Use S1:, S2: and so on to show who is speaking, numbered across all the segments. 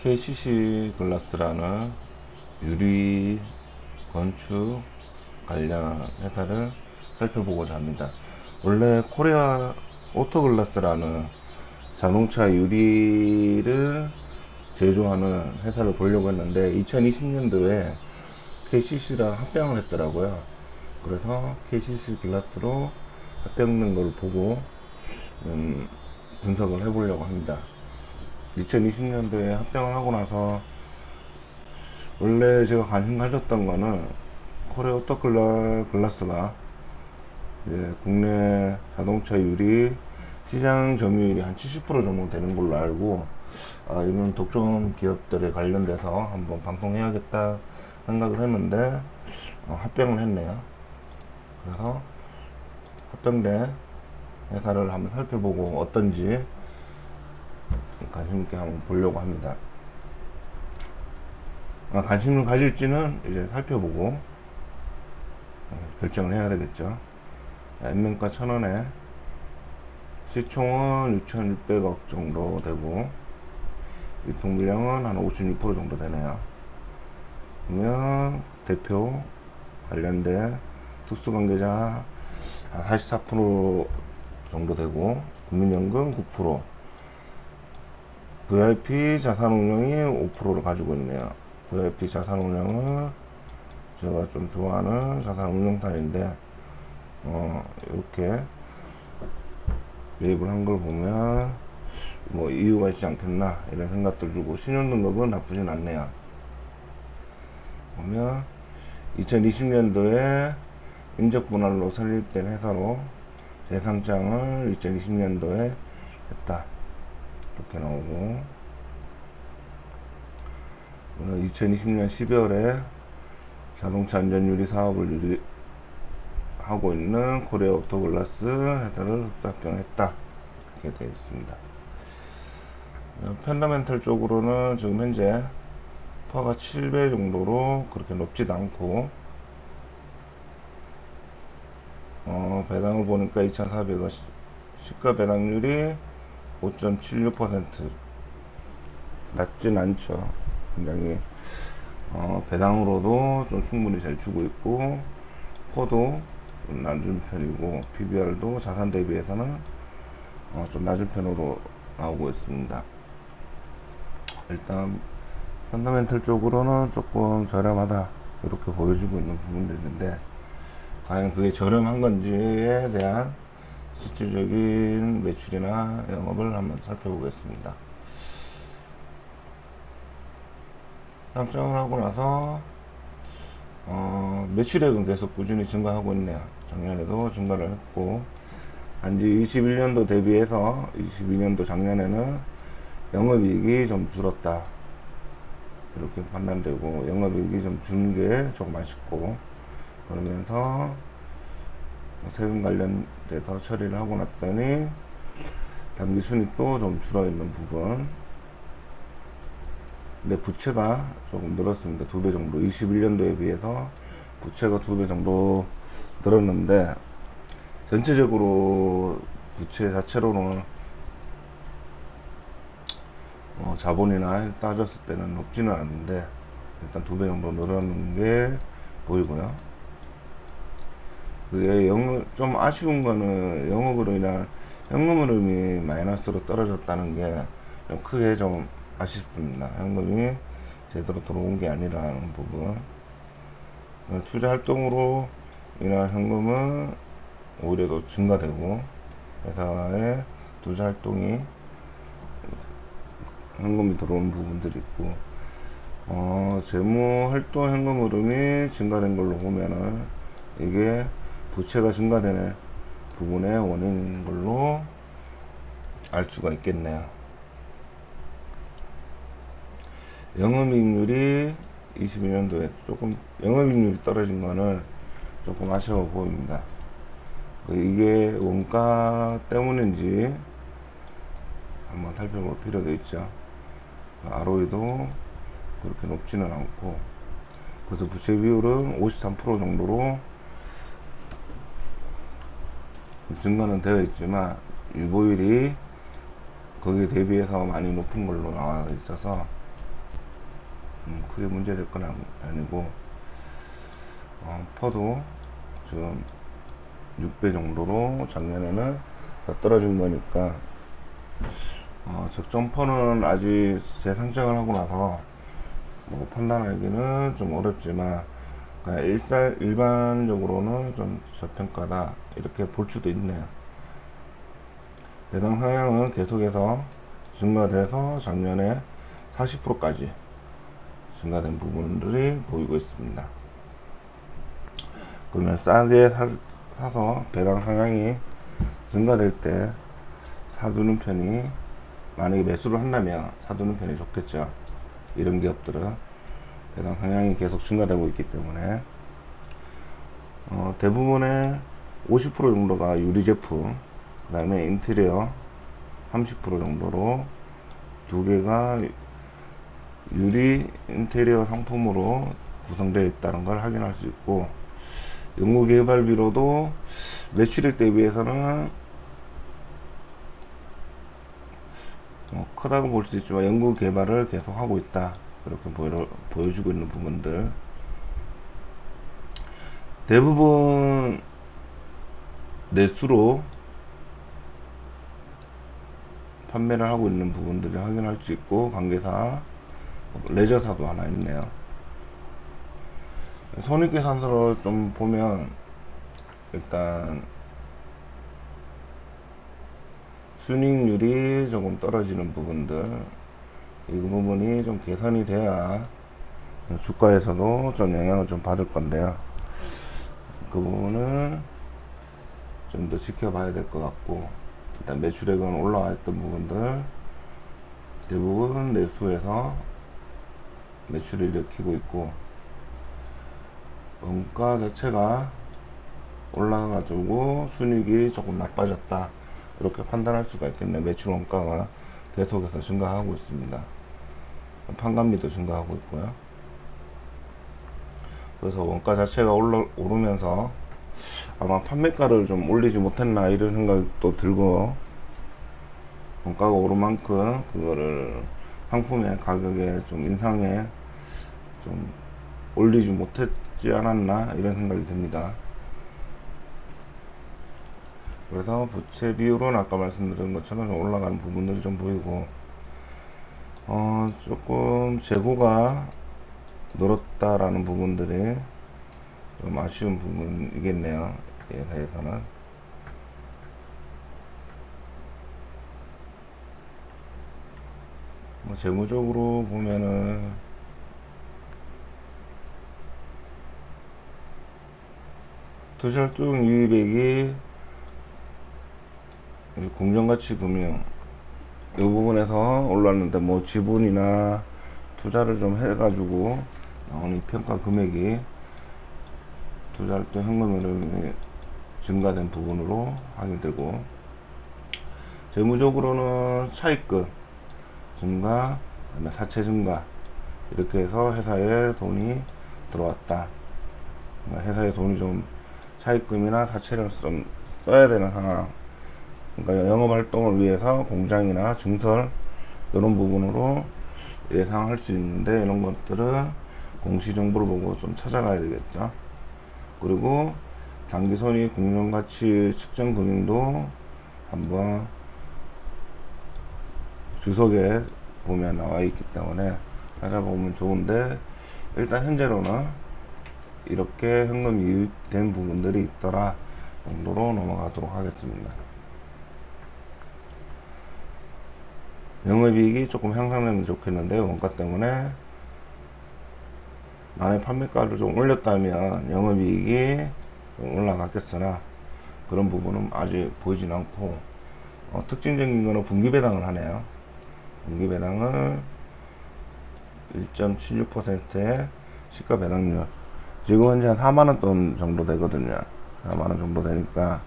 S1: KCC 글라스라는 유리 건축 관련 회사를 살펴보고자 합니다. 원래 코리아 오토글라스라는 자동차 유리를 제조하는 회사를 보려고 했는데 2020년도에 KCC랑 합병을 했더라고요. 그래서 KCC 글라스로 합병된 걸 보고 분석을 해보려고 합니다. 2020년도에 합병을 하고 나서 원래 제가 관심 가졌던 거는 코리아 오토글라스가 이제 국내 자동차 유리 시장 점유율이 한 70% 정도 되는 걸로 알고, 이런 독점 기업들에 관련돼서 한번 방송해야겠다 생각을 했는데 합병을 했네요. 그래서 합병된 회사를 한번 살펴보고 어떤지 관심 있게 한번 보려고 합니다. 관심을 가질지는 이제 살펴보고 결정을 해야 되겠죠. 연면가 1,000원에 시총은 6,600억 정도 되고 유통 물량은 한 56% 정도 되네요. 그러면 대표 관련된 특수관계자 한 44% 정도 되고 국민연금 9%, VIP 자산운용이 5%를 가지고 있네요. VIP 자산운용은 제가 좀 좋아하는 자산운용사인데 이렇게 매입을 한 걸 보면 뭐 이유가 있지 않겠나 이런 생각들 주고, 신용등급은 나쁘진 않네요. 보면 2020년도에 인적분할로 설립된 회사로 재상장을 2020년도에 했다 이렇게 나오고, 2020년 12월에 자동차 안전유리 사업을 하고 있는 코리아 오토글라스 회사를 합병했다 이렇게 되어 있습니다. 펀더멘털 쪽으로는 지금 현재 퍼가 7배 정도로 그렇게 높지도 않고, 배당을 보니까 2,400원, 시가 배당률이 5.76%, 낮진 않죠. 굉장히 배당으로도 좀 충분히 잘 주고 있고, 퍼도 좀 낮은 편이고, PBR도 자산 대비해서는 좀 낮은 편으로 나오고 있습니다. 일단 펀더멘털 쪽으로는 조금 저렴하다 이렇게 보여주고 있는 부분도 있는데, 과연 그게 저렴한 건지에 대한 실질적인 매출이나 영업을 한번 살펴보겠습니다. 상장을 하고 나서 매출액은 계속 꾸준히 증가하고 있네요. 작년에도 증가를 했고, 단지 21년도 대비해서 22년도 작년에는 영업이익이 좀 줄었다 이렇게 판단되고, 영업이익이 좀 준 게 조금 아쉽고, 그러면서 세금 관련돼서 처리를 하고 났더니 당기 순이익도 좀 줄어있는 부분. 근데 부채가 조금 늘었습니다. 2배 정도. 21년도에 비해서 부채가 2배 정도 늘었는데, 전체적으로 부채 자체로는 자본이나 따졌을 때는 높지는 않은데 일단 2배 정도 늘었는 게 보이고요. 그게 좀 아쉬운 거는 영업으로 인한 현금 흐름이 마이너스로 떨어졌다는 게 좀 크게 좀 아쉽습니다. 현금이 제대로 들어온 게 아니라는 부분. 투자 활동으로 인한 현금은 오히려 더 증가되고, 회사의 투자 활동이 현금이 들어온 부분들이 있고, 재무 활동 현금 흐름이 증가된 걸로 보면은 이게 부채가 증가되는 부분의 원인인 걸로 알 수가 있겠네요. 영업이익률이 22년도에 조금 영업이익률이 떨어진 거는 조금 아쉬워 보입니다. 이게 원가 때문인지 한번 살펴볼 필요도 있죠. ROE도 그렇게 높지는 않고, 그래서 부채 비율은 53% 정도로 증가는 되어 있지만 유보율이 거기에 대비해서 많이 높은 걸로 나와 있어서 크게 문제될 건 아니고, 퍼도 지금 6배 정도로 작년에는 더 떨어진 거니까, 적정 퍼는 아직 재상장을 하고 나서 뭐 판단하기는 좀 어렵지만, 그러니까 일반적으로는 좀 저평가다 이렇게 볼 수도 있네요. 배당 상향은 계속해서 증가돼서 작년에 40%까지 증가된 부분들이 보이고 있습니다. 그러면 싸게 사서 배당 상향이 증가될 때 사두는 편이, 만약에 매수를 한다면 사두는 편이 좋겠죠. 이런 기업들은 배당 상향이 계속 증가되고 있기 때문에, 대부분의 50% 정도가 유리 제품, 그 다음에 인테리어 30% 정도로 두 개가 유리 인테리어 상품으로 구성되어 있다는 걸 확인할 수 있고, 연구개발비로도 매출액 대비해서는 크다고 볼 수 있지만 연구개발을 계속 하고 있다, 그렇게 보여주고 있는 부분들, 대부분 내수로 판매를 하고 있는 부분들을 확인할 수 있고, 관계사 레저사도 하나 있네요. 손익계산서로 좀 보면 일단 순익률이 조금 떨어지는 부분들, 이 부분이 좀 개선이 돼야 주가에서도 좀 영향을 좀 받을 건데요. 그 부분은 좀 더 지켜봐야 될 것 같고, 일단 매출액은 올라와 있던 부분들 대부분 내수에서 매출을 일으키고 있고, 원가 자체가 올라가지고 순익이 조금 나빠졌다, 이렇게 판단할 수가 있겠네. 매출 원가가 계속해서 증가하고 있습니다. 판관비도 증가하고 있고요. 그래서 원가 자체가 오르면서 아마 판매가를 좀 올리지 못했나, 이런 생각도 들고, 원가가 오른 만큼 그거를 상품의 가격에 좀 인상에 좀 올리지 못했지 않았나, 이런 생각이 듭니다. 그래서 부채 비율은 아까 말씀드린 것처럼 좀 올라가는 부분들이 좀 보이고, 조금 재고가 늘었다라는 부분들이 좀 아쉬운 부분이겠네요. 회사에서는. 뭐 재무적으로 보면은 투자활동 유입액이 공정가치 금융 이 부분에서 올랐는데, 뭐 지분이나 투자를 좀 해가지고 나오는 평가 금액이 투자활동 현금 흐름이 증가된 부분으로 확인되고, 재무적으로는 차입금 증가, 그다음에 사채 증가, 이렇게 해서 회사에 돈이 들어왔다. 그러니까 회사에 돈이 좀 차입금이나 사채를 좀 써야 되는 상황. 그러니까 영업활동을 위해서 공장이나 증설 이런 부분으로 예상할 수 있는데, 이런 것들은 공시정보를 보고 좀 찾아가야 되겠죠. 그리고 당기손익 공정가치 측정 금융도 한번 주석에 보면 나와 있기 때문에 찾아보면 좋은데, 일단 현재로는 이렇게 현금 이익된 부분들이 있더라 정도로 넘어가도록 하겠습니다. 영업이익이 조금 향상되면 좋겠는데, 원가 때문에 만약 판매가를 좀 올렸다면 영업이익이 좀 올라갔겠으나, 그런 부분은 아직 보이진 않고, 특징적인 거는 분기배당을 하네요. 분기배당은 1.76%의 시가배당률, 지금 현재 한 4만원 정도 되거든요. 4만원 정도 되니까,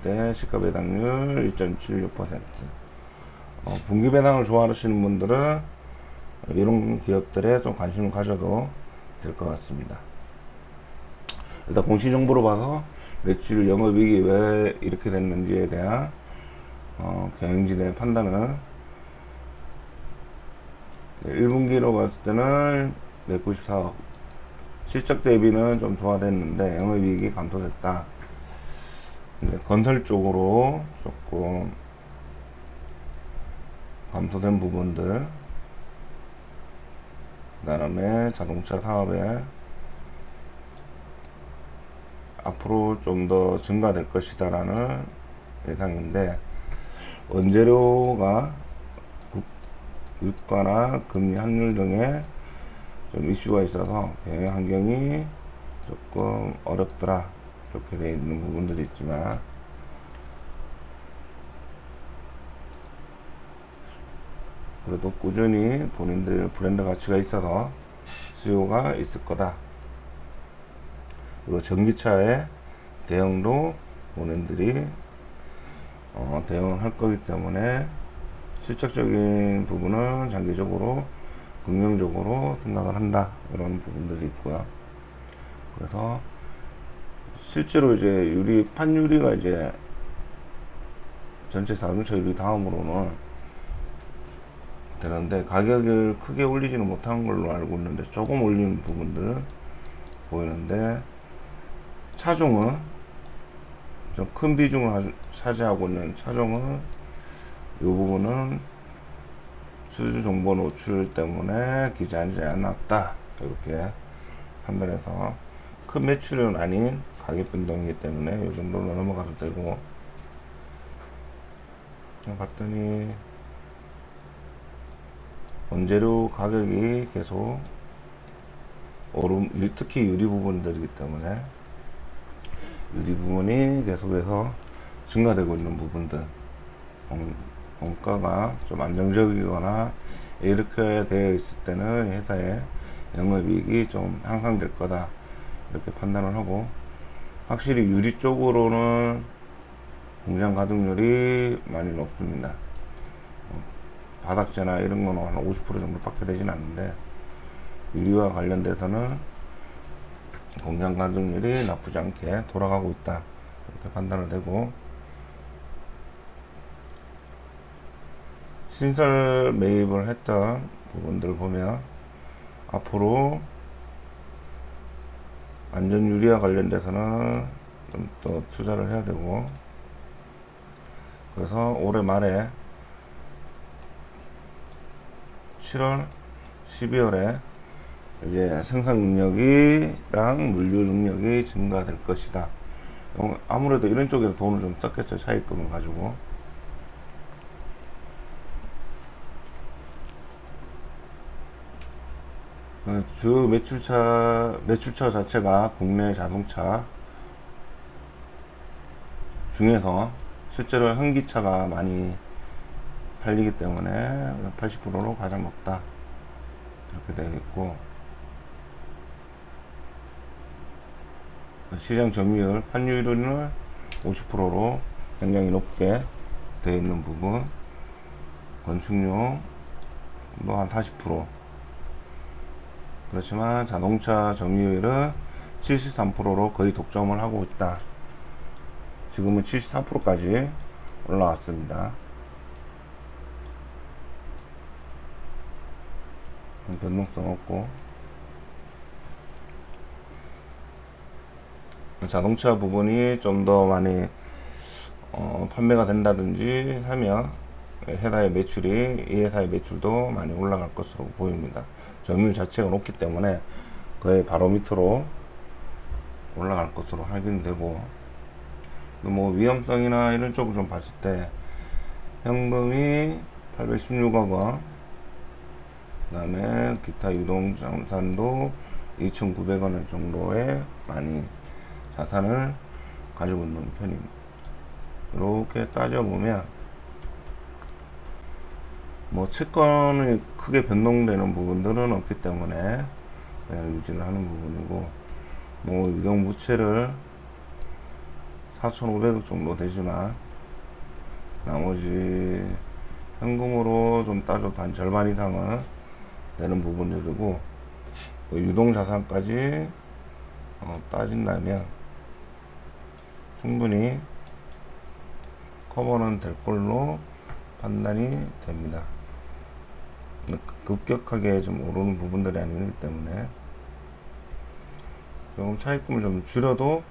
S1: 네, 시가배당률 1.76%. 분기배당을 좋아하시는 분들은 이런 기업들에 좀 관심을 가져도 될 것 같습니다. 일단 공시정보로 봐서 매출, 영업이익이 왜 이렇게 됐는지에 대한 경영진의 판단은 1분기로 봤을 때는 194억, 실적 대비는 좀 좋아졌는데 영업이익이 감소됐다. 근데 건설 쪽으로 조금 감소된 부분들, 그 다음에 자동차 사업에 앞으로 좀 더 증가될 것이다 라는 예상인데, 원재료가 유가나 금리 환율 등의 좀 이슈가 있어서 경영 환경이 조금 어렵더라, 이렇게 되어 있는 부분들이 있지만, 그래도 꾸준히 본인들 브랜드 가치가 있어서 수요가 있을 거다. 그리고 전기차의 대응도 본인들이 대응을 할 거기 때문에 실적적인 부분은 장기적으로 긍정적으로 생각을 한다, 이런 부분들이 있고요. 그래서 실제로 이제 판유리가 이제 전체 자동차 유리 다음으로는 되는데, 가격을 크게 올리지는 못한 걸로 알고 있는데 조금 올리는 부분들 보이는데, 차종은 좀 큰 비중을 차지하고 있는 차종은 이 부분은 수주 정보 노출 때문에 기재하지 않았다, 이렇게 판단해서 큰 매출은 아닌 가격 변동이기 때문에 이 정도로 넘어가도 되고, 봤더니 원재료 가격이 계속 특히 유리 부분들이기 때문에 유리 부분이 계속해서 증가되고 있는 부분들, 원가가 좀 안정적이거나 이렇게 되어 있을 때는 회사의 영업이익이 좀 향상될 거다, 이렇게 판단을 하고, 확실히 유리 쪽으로는 공장 가동률이 많이 높습니다. 바닥재나 이런 거는 한 50% 정도밖에 되진 않는데, 유리와 관련돼서는 공장 가동률이 나쁘지 않게 돌아가고 있다, 이렇게 판단을 되고, 신설 매입을 했던 부분들 보면 앞으로 안전 유리와 관련돼서는 좀 더 투자를 해야 되고, 그래서 올해 말에 7월, 12월에 이제 생산 능력이랑 물류 능력이 증가될 것이다. 아무래도 이런 쪽에서 돈을 좀 썼겠죠, 차입금을 가지고. 주 매출처 자체가 국내 자동차 중에서 실제로 현기차가 많이 팔리기 때문에 80%로 가장 높다, 이렇게 되어 있고, 시장 점유율, 판유율은 50%로 굉장히 높게 되어 있는 부분, 건축용도 한 40%, 그렇지만 자동차 점유율은 73%로 거의 독점을 하고 있다. 지금은 74%까지 올라왔습니다. 변동성 없고, 자동차 부분이 좀 더 많이 판매가 된다든지 하면 회사의 매출이, 이 회사의 매출도 많이 올라갈 것으로 보입니다. 점유율 자체가 높기 때문에 거의 바로 밑으로 올라갈 것으로 확인되고, 뭐 위험성이나 이런 쪽을 좀 봤을 때 현금이 816억 원, 그 다음에 기타 유동자산도 2,900원 정도의 많이 자산을 가지고 있는 편입니다. 이렇게 따져보면 뭐 채권이 크게 변동되는 부분들은 없기 때문에 그냥 유지를 하는 부분이고, 뭐 유동부채를 4,500억 정도 되지만 나머지 현금으로 좀 따져도 한 절반 이상은 되는 부분들이고, 유동자산까지 따진다면 충분히 커버는 될 걸로 판단이 됩니다. 급격하게 좀 오르는 부분들이 아니기 때문에 조금 차입금을 좀 줄여도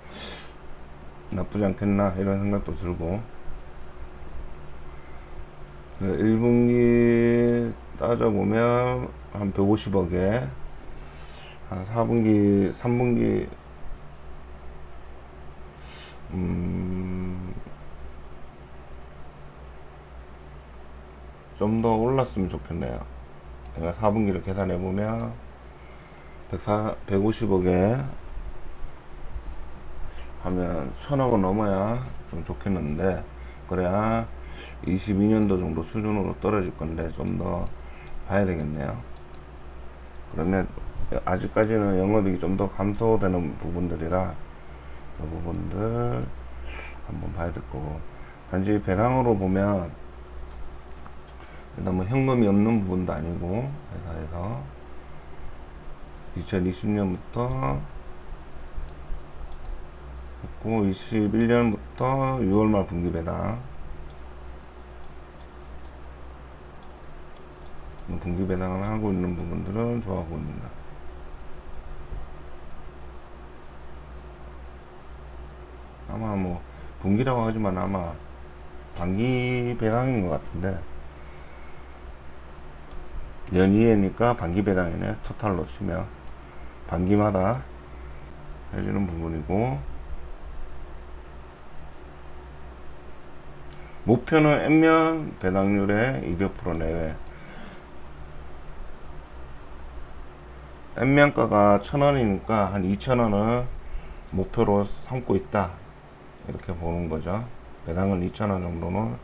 S1: 나쁘지 않겠나 이런 생각도 들고, 1분기 따져보면 한 150억에 한 4분기 3분기 좀 더 올랐으면 좋겠네요. 내가 4분기를 계산해보면 150억에 하면 1000억은 넘어야 좀 좋겠는데, 그래야 22년도 정도 수준으로 떨어질 건데 좀 더 봐야 되겠네요. 그러면 아직까지는 영업이익이 좀 더 감소되는 부분들이라 그 부분들 한번 봐야 될 거고, 단지 배당으로 보면 일단 뭐 현금이 없는 부분도 아니고, 회사에서 2020년부터 했고 21년부터 6월말 분기 배당, 분기 배당을 하고 있는 부분들은 좋아 보입니다. 아마 뭐 분기라고 하지만 아마 반기 배당인 것 같은데, 연이해니까 반기 배당이네. 토탈로 치면 반기마다 해주는 부분이고, 목표는 N면 배당률의 200% 내외. N면가가 1000원이니까 한 2000원은 목표로 삼고 있다, 이렇게 보는 거죠. 배당은 2000원 정도는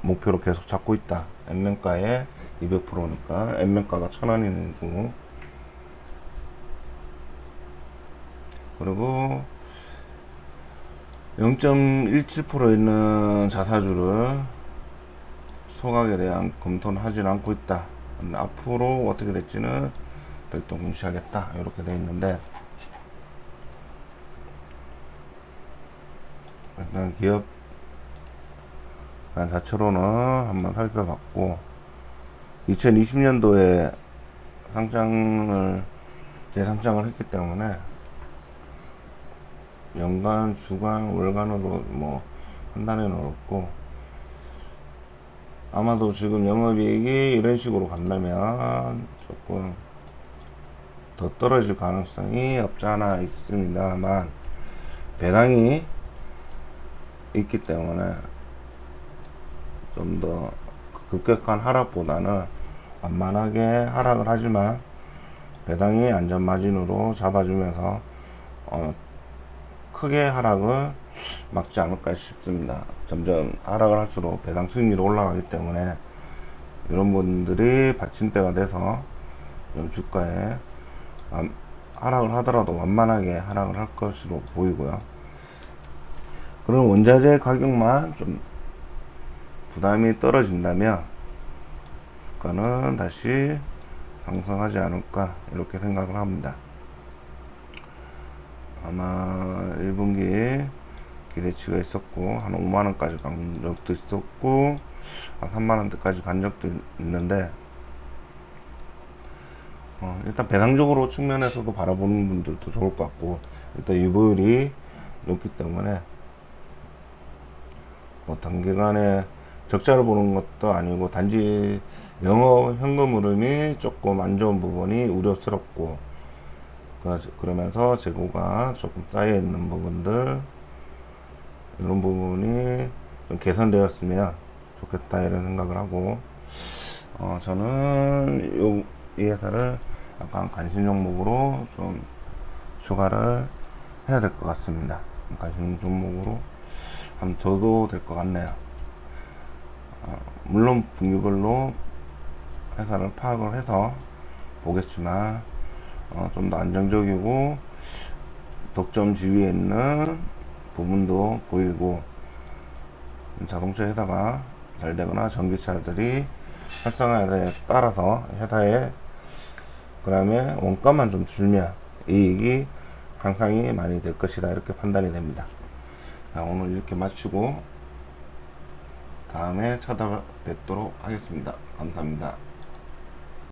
S1: 목표로 계속 잡고 있다. N면가의 200%니까 N면가가 1000원이고, 그리고 0.17% 있는 자사주를 소각에 대한 검토는 하진 않고 있다. 앞으로 어떻게 될지는 별도 공시하겠다, 이렇게 되어 있는데, 일단 기업 자체로는 한번 살펴봤고, 2020년도에 재상장을 했기 때문에 연간, 주간, 월간으로 뭐 판단해 놓았고, 아마도 지금 영업이익이 이런 식으로 간다면 조금 더 떨어질 가능성이 없지 않아 있습니다만, 배당이 있기 때문에 좀 더 급격한 하락보다는 완만하게 하락을 하지만 배당이 안전마진으로 잡아주면서 크게 하락을 막지 않을까 싶습니다. 점점 하락을 할수록 배당 수익률이 올라가기 때문에 이런 분들이 받침대가 돼서 좀 주가에 하락을 하더라도 완만하게 하락을 할 것으로 보이고요. 그럼 원자재 가격만 좀 부담이 떨어진다면 주가는 다시 상승하지 않을까, 이렇게 생각을 합니다. 아마 1분기 기대치가 있었고 한 5만원까지 간 적도 있었고 한 3만원대까지 간 적도 있는데, 일단 배당적으로 측면에서도 바라보는 분들도 좋을 것 같고, 일단 유보율이 높기 때문에 뭐 단기간에 적자를 보는 것도 아니고, 단지 영업 현금 흐름이 조금 안 좋은 부분이 우려스럽고, 그러면서 재고가 조금 쌓여 있는 부분들, 이런 부분이 좀 개선되었으면 좋겠다, 이런 생각을 하고, 저는 이 회사를 약간 관심 종목으로 좀 추가를 해야 될 것 같습니다. 관심 종목으로 한번 둬도 될 것 같네요. 물론 분기별로 회사를 파악을 해서 보겠지만, 좀 더 안정적이고 독점 지위에 있는 부분도 보이고, 자동차 회사가 잘 되거나 전기차들이 활성화에 따라서 회사의 그 다음에 원가만 좀 줄면 이익이 향상이 많이 될 것이다, 이렇게 판단이 됩니다. 자, 오늘 이렇게 마치고 다음에 찾아뵙도록 하겠습니다. 감사합니다.